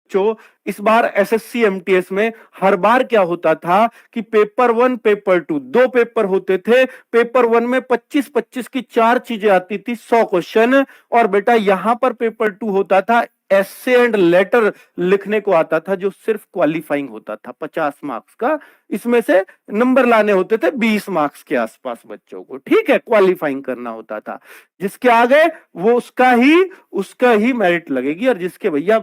बच्चों, इस बार SSC MTS में हर बार क्या होता था कि पेपर 1 पेपर 2 दो पेपर होते थे। पेपर 1 में 25-25 की 4 चीजें आती थी, 100 क्वेश्चन। और बेटा यहां पर पेपर 2 होता था, एसे एंड लेटर लिखने को आता था, जो सिर्फ क्वालिफाइंग होता था 50 मार्क्स का। इसमें से नंबर लाने होते थे 20 मार्क्स के आसपास बच्चों को, ठीक है, क्वालिफाइंग करना होता था। जिसके आगे वो उसका ही मेरिट लगेगी, और जिसके भैया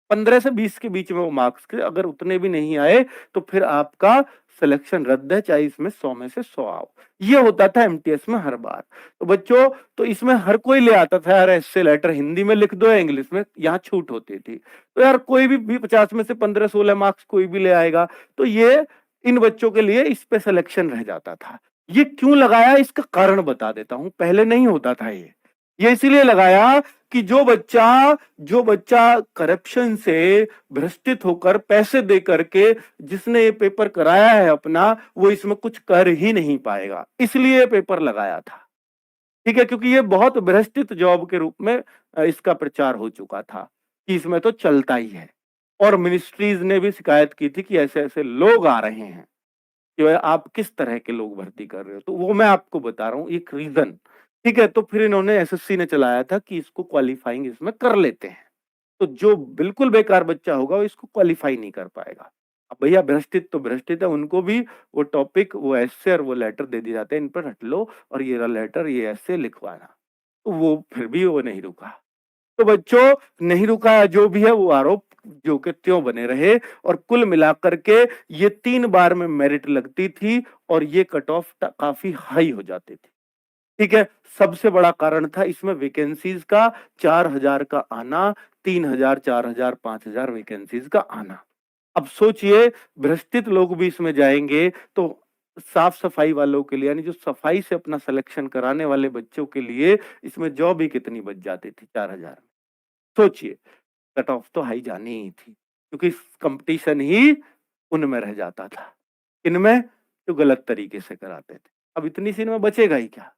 15 से 20 के बीच में वो मार्क्स के अगर उतने भी नहीं आए तो फिर आपका सिलेक्शन रद्द है, चाहे इसमें 100 में से 100 आओ। ये होता था एमटीएस में हर बार। तो बच्चों, तो इसमें हर कोई ले आता था यार, ऐसे लेटर हिंदी में लिख दो या इंग्लिश में, यहाँ छूट होती थी। तो यार कोई भी 50 में से 15-16 मार्क्स कोई भी ले आएगा। तो ये इन बच्चों के लिए इस पे सिलेक्शन रह जाता था। ये क्यों लगाया, इसका कारण बता देता हूं। पहले नहीं होता था ये इसीलिए लगाया कि जो बच्चा करप्शन से भ्रष्टित होकर पैसे दे करके जिसने ये पेपर कराया है अपना, वो इसमें कुछ कर ही नहीं पाएगा, इसलिए ये पेपर लगाया था। ठीक है, क्योंकि ये बहुत भ्रष्टित जॉब के रूप में इसका प्रचार हो चुका था कि इसमें तो चलता ही है। और मिनिस्ट्रीज ने भी शिकायत की थी कि ऐसे ऐसे लोग आ रहे हैं कि भाई आप किस तरह के लोग भर्ती कर रहे हो। तो वो मैं आपको बता रहा हूँ एक रीजन। ठीक है, तो फिर इन्होंने एसएससी ने चलाया था कि इसको क्वालिफाइंग इसमें कर लेते हैं। तो जो बिल्कुल बेकार बच्चा होगा वो इसको क्वालिफाई नहीं कर पाएगा। अब भैया भ्रष्टित तो भ्रष्टित है, उनको भी वो टॉपिक, वो एस्से और वो लेटर दे दिए जाते हैं, इन पर हट लो और ये लेटर ये एस्से लिखवाना। तो वो फिर भी वो नहीं रुका। तो बच्चों, नहीं रुका, जो भी है वो आरोप जो के त्यों बने रहे। और कुल मिलाकर के ये 3 बार में मेरिट लगती थी और ये कट ऑफ काफी हाई हो जाती थी। ठीक है, सबसे बड़ा कारण था इसमें वैकेंसीज का 4000 का आना, 3000, 4000, 5000 वैकेंसीज का आना। अब सोचिए, भ्रष्टित लोग भी इसमें जाएंगे तो साफ सफाई वालों के लिए, यानी जो सफाई से अपना सिलेक्शन कराने वाले बच्चों के लिए इसमें जॉब ही कितनी बच जाती थी 4000 में। सोचिए, कट ऑफ तो हाई जानी ही थी, क्योंकि कंपटीशन ही उनमें रह जाता था। इनमें जो गलत तरीके से कराते थे। अब इतनी सी में बचेगा ही क्या।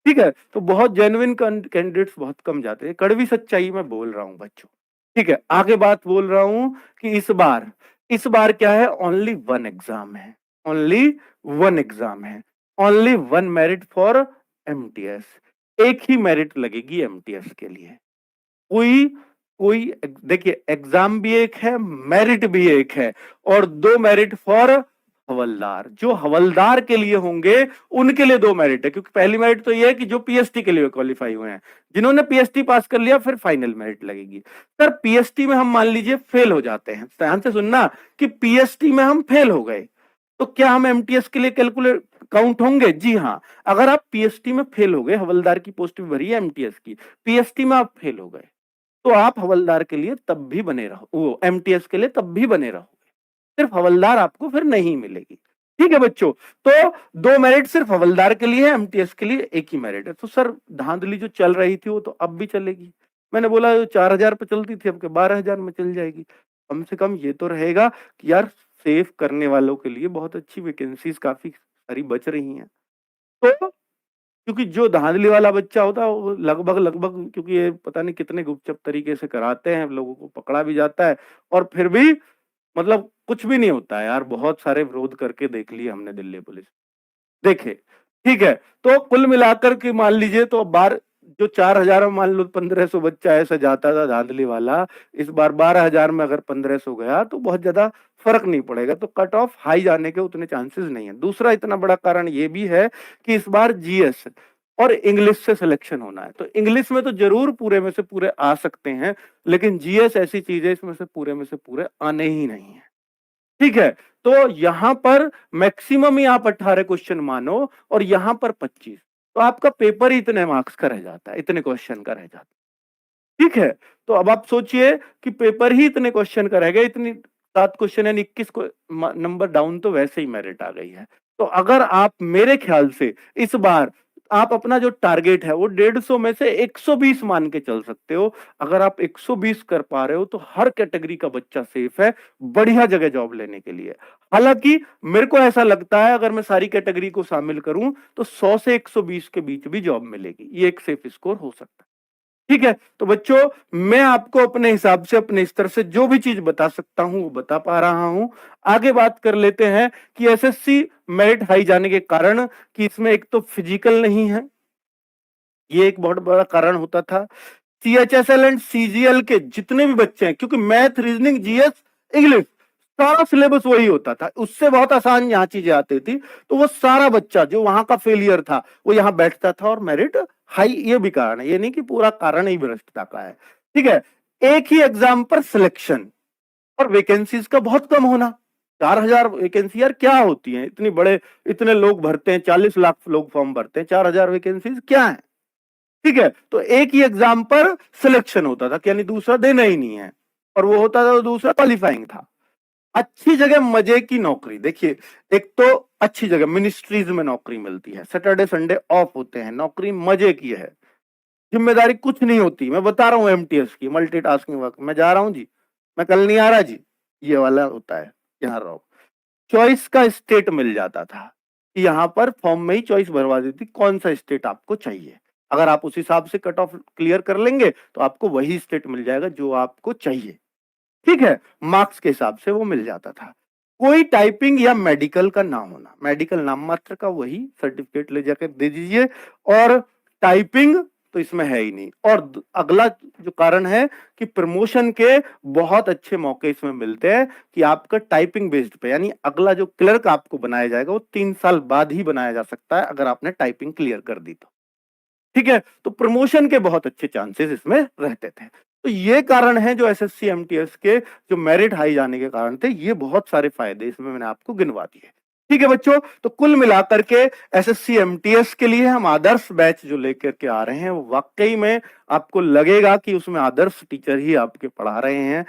ठीक है, तो बहुत जेन्युइन कैंडिडेट्स बहुत कम जाते हैं, कड़वी सच्चाई मैं बोल रहा हूं बच्चों। ठीक है, आगे बात बोल रहा हूं कि इस बार क्या है, ओनली वन एग्जाम है, ओनली वन एग्जाम है, only one merit for MTS. एक ही मेरिट लगेगी एमटीएस के लिए। कोई कोई देखिए, एग्जाम भी एक है, मेरिट भी एक है। और 2 मेरिट फॉर हवलदार, जो हवलदार के लिए होंगे उनके लिए 2 मेरिट है। क्योंकि पहली मेरिट तो ये है कि जो पीएसटी के लिए क्वालिफाई हुए हैं, जिन्होंने पीएसटी पास कर लिया फिर फाइनल मेरिट लगेगी। सर पीएसटी में हम मान लीजिए फेल हो जाते हैं, ध्यान से सुनना, कि पीएसटी में हम फेल हो गए तो क्या हम एमटीएस के लिए कैलकुलेट काउंट होंगे? जी हाँ। अगर आप पीएसटी में फेल हो गए, हवलदार की पोस्ट भी भरी है एमटीएस की, पीएसटी में आप फेल हो गए, तो आप हवलदार के लिए तब भी बने रहो, वो एमटीएस के लिए तब भी बने रहोगे, सिर्फ हवलदार आपको फिर नहीं मिलेगी। ठीक है बच्चों, तो 2 मेरिट सिर्फ हवलदार के लिए है, एमटीएस के लिए एक ही मेरिट है। तो सर धांधली जो चल रही थी वो तो अब भी चलेगी। मैंने बोला 4000 पे चलती थी, अब के 12000 में चल जाएगी। कम से कम ये तो रहेगा कि यार सेव करने वालों के लिए बहुत अच्छी वैकेंसीज काफी सारी बच रही हैं। तो क्योंकि जो धांधली वाला बच्चा होता है वो लगभग, क्योंकि ये पता नहीं कितने गुपचुप तरीके से कराते हैं, लोगों को पकड़ा भी जाता है और फिर भी मतलब कुछ भी नहीं होता है यार। बहुत सारे विरोध करके देख लिए हमने दिल्ली पुलिस, देखे। ठीक है, तो कुल मिलाकर के मान लीजिए, तो बार जो 4000 में मान लो 1500 बच्चा ऐसा जाता था धांधली वाला, इस बार 12000 में अगर 1500 गया तो बहुत ज्यादा फर्क नहीं पड़ेगा। तो कट ऑफ हाई जाने के उतने चांसेस नहीं है। दूसरा इतना बड़ा कारण ये भी है कि इस बार जीएस और इंग्लिश से सिलेक्शन होना है। तो इंग्लिश में तो जरूर पूरे में से पूरे आ सकते हैं, लेकिन जीएस ऐसी चीज है इसमें से पूरे में से पूरे आने ही नहीं है। ठीक है, तो यहां पर मैक्सिमम ही आप 18 क्वेश्चन मानो और यहां पर 25, तो आपका पेपर ही इतने मार्क्स का रह जाता है, इतने क्वेश्चन का रह जाता है। ठीक है, तो अब आप सोचिए कि पेपर ही इतने क्वेश्चन का रह गया, इतनी 7 क्वेश्चन यानी 21 को नंबर डाउन, तो वैसे ही मेरिट आ गई है। तो अगर आप मेरे ख्याल से इस बार आप अपना जो टारगेट है वो 150 में से 120 मान के चल सकते हो। अगर आप 120 कर पा रहे हो तो हर कैटेगरी का बच्चा सेफ है बढ़िया जगह जॉब लेने के लिए। हालांकि मेरे को ऐसा लगता है अगर मैं सारी कैटेगरी को शामिल करूं तो 100 से 120 के बीच भी जॉब मिलेगी, ये एक सेफ स्कोर हो सकता है। ठीक है। तो बच्चों, मैं आपको अपने हिसाब से अपने स्तर से जो भी चीज बता सकता हूं वो बता पा रहा हूं। आगे बात कर लेते हैं कि एसएससी मेरिट हाई जाने के कारण कि इसमें एक तो फिजिकल नहीं है, ये एक बहुत बड़ा कारण होता था। सीएचएसएल एंड सीजीएल के जितने भी बच्चे हैं, क्योंकि मैथ, रीजनिंग, जीएस, इंग्लिश सारा सिलेबस वही होता था, उससे बहुत आसान यहाँ चीजें आती थी। तो वो सारा बच्चा जो वहां का फेलियर था वो यहाँ बैठता था और मेरिट हाई, ये भी कारण है, ये नहीं कि पूरा कारण ही भ्रष्टता का है। ठीक है। एक ही एग्जाम पर सिलेक्शन और वैकेंसीज का बहुत कम होना। 4,000 वैकेंसी यार क्या होती है, इतनी बड़े, इतने लोग भरते हैं, 40 लाख लोग फॉर्म भरते हैं, 4,000 वैकेंसीज क्या है। ठीक है। तो एक ही एग्जाम पर सिलेक्शन होता था, यानी दूसरा देना ही नहीं है, और वो होता था तो दूसरा क्वालिफाइंग था। अच्छी जगह मजे की नौकरी, देखिए, एक तो अच्छी जगह मिनिस्ट्रीज में नौकरी मिलती है, सैटरडे संडे ऑफ होते हैं, नौकरी मजे की है, जिम्मेदारी कुछ नहीं होती। मैं बता रहा हूँ एमटीएस की मल्टीटास्किंग वर्क, मैं जा रहा हूँ जी, मैं कल नहीं आ रहा जी, ये वाला होता है। यहाँ रहो, चॉइस का स्टेट मिल जाता था कि यहाँ पर फॉर्म में ही चॉइस भरवा देती कौन सा स्टेट आपको चाहिए। अगर आप उस हिसाब से कट ऑफ क्लियर कर लेंगे तो आपको वही स्टेट मिल जाएगा जो आपको चाहिए। ठीक है। मार्क्स के हिसाब से वो मिल जाता था। कोई टाइपिंग या मेडिकल का ना होना, मेडिकल नाम मात्र का, वही सर्टिफिकेट ले जाकर दे दीजिए, और टाइपिंग तो इसमें है ही नहीं। और अगला जो कारण है कि प्रमोशन के बहुत अच्छे मौके इसमें मिलते हैं कि आपका टाइपिंग बेस्ड पे, यानी अगला जो क्लर्क आपको बनाया जाएगा वो 3 साल बाद ही बनाया जा सकता है अगर आपने टाइपिंग क्लियर कर दी तो। ठीक है। तो प्रमोशन के बहुत अच्छे चांसेस इसमें रहते थे। तो ये कारण है जो एसएससी एमटीएस के जो मेरिट हाई जाने के कारण थे, ये बहुत सारे फायदे इसमें मैंने आपको गिनवा दिए। ठीक है बच्चों, तो कुल मिलाकर के एसएससी एमटीएस के लिए हम आदर्श बैच जो लेकर के आ रहे हैं, वो वाकई में आपको लगेगा कि उसमें आदर्श टीचर ही आपके पढ़ा रहे हैं,